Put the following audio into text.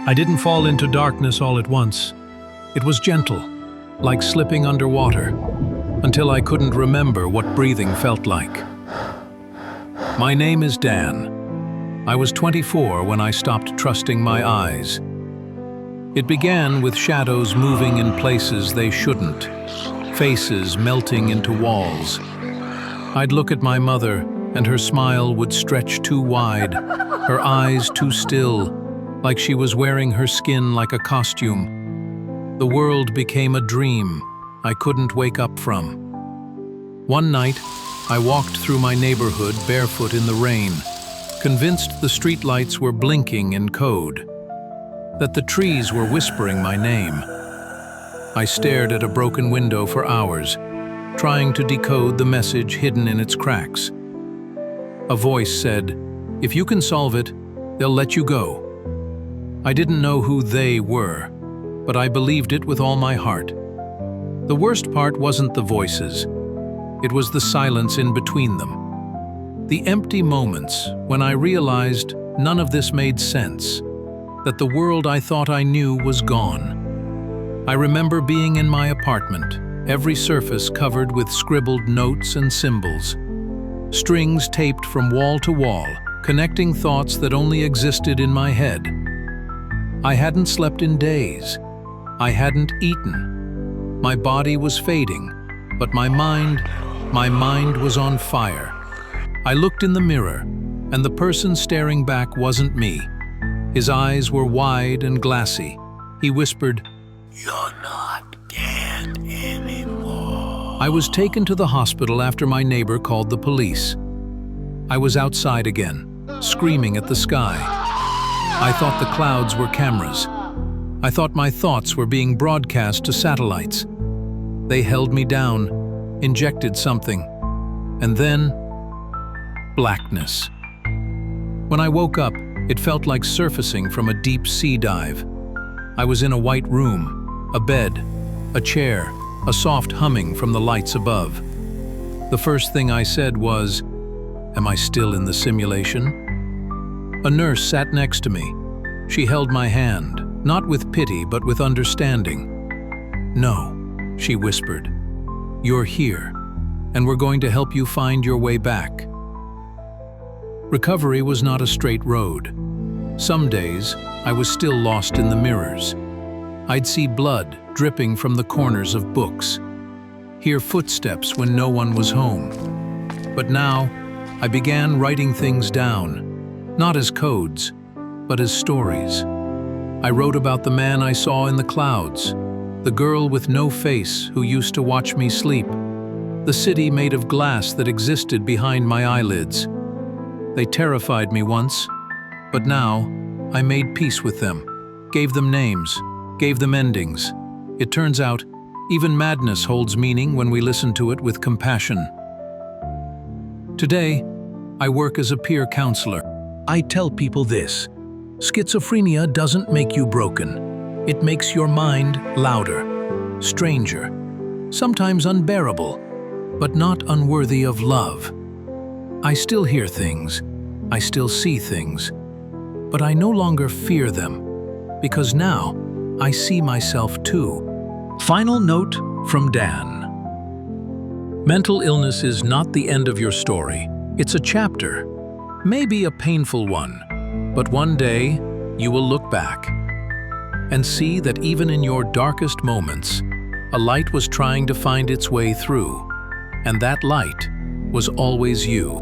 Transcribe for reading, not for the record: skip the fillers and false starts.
I didn't fall into darkness all at once. It was gentle, like slipping underwater, until I couldn't remember what breathing felt like. My name is Dan. I was 24 when I stopped trusting my eyes. It began with shadows moving in places they shouldn't, faces melting into walls. I'd look at my mother, and her smile would stretch too wide, her eyes too still, like she was wearing her skin like a costume. The world became a dream I couldn't wake up from. One night, I walked through my neighborhood barefoot in the rain, convinced the streetlights were blinking in code, that the trees were whispering my name. I stared at a broken window for hours, trying to decode the message hidden in its cracks. A voice said, "If you can solve it, they'll let you go." I didn't know who they were, but I believed it with all my heart. The worst part wasn't the voices. It was the silence in between them. The empty moments when I realized none of this made sense, that the world I thought I knew was gone. I remember being in my apartment, every surface covered with scribbled notes and symbols, strings taped from wall to wall, connecting thoughts that only existed in my head. I hadn't slept in days. I hadn't eaten. My body was fading, but my mind was on fire. I looked in the mirror, and the person staring back wasn't me. His eyes were wide and glassy. He whispered, "You're not dead anymore." I was taken to the hospital after my neighbor called the police. I was outside again, screaming at the sky. I thought the clouds were cameras. I thought my thoughts were being broadcast to satellites. They held me down, injected something, and then blackness. When I woke up, it felt like surfacing from a deep sea dive. I was in a white room, a bed, a chair, a soft humming from the lights above. The first thing I said was, "Am I still in the simulation?" A nurse sat next to me. She held my hand, not with pity but with understanding. "No," she whispered. "You're here, and we're going to help you find your way back." Recovery was not a straight road. Some days, I was still lost in the mirrors. I'd see blood dripping from the corners of books, hear footsteps when no one was home. But now, I began writing things down, not as codes, but as stories. I wrote about the man I saw in the clouds, the girl with no face who used to watch me sleep, the city made of glass that existed behind my eyelids. They terrified me once, but now I made peace with them, gave them names, gave them endings. It turns out, even madness holds meaning when we listen to it with compassion. Today, I work as a peer counselor. I tell people this: schizophrenia doesn't make you broken. It makes your mind louder, stranger, sometimes unbearable, but not unworthy of love. I still hear things, I still see things, but I no longer fear them, because now I see myself too. Final note from Dan. Mental illness is not the end of your story. It's a chapter, maybe a painful one, but one day you will look back and see that even in your darkest moments, a light was trying to find its way through, and that light was always you.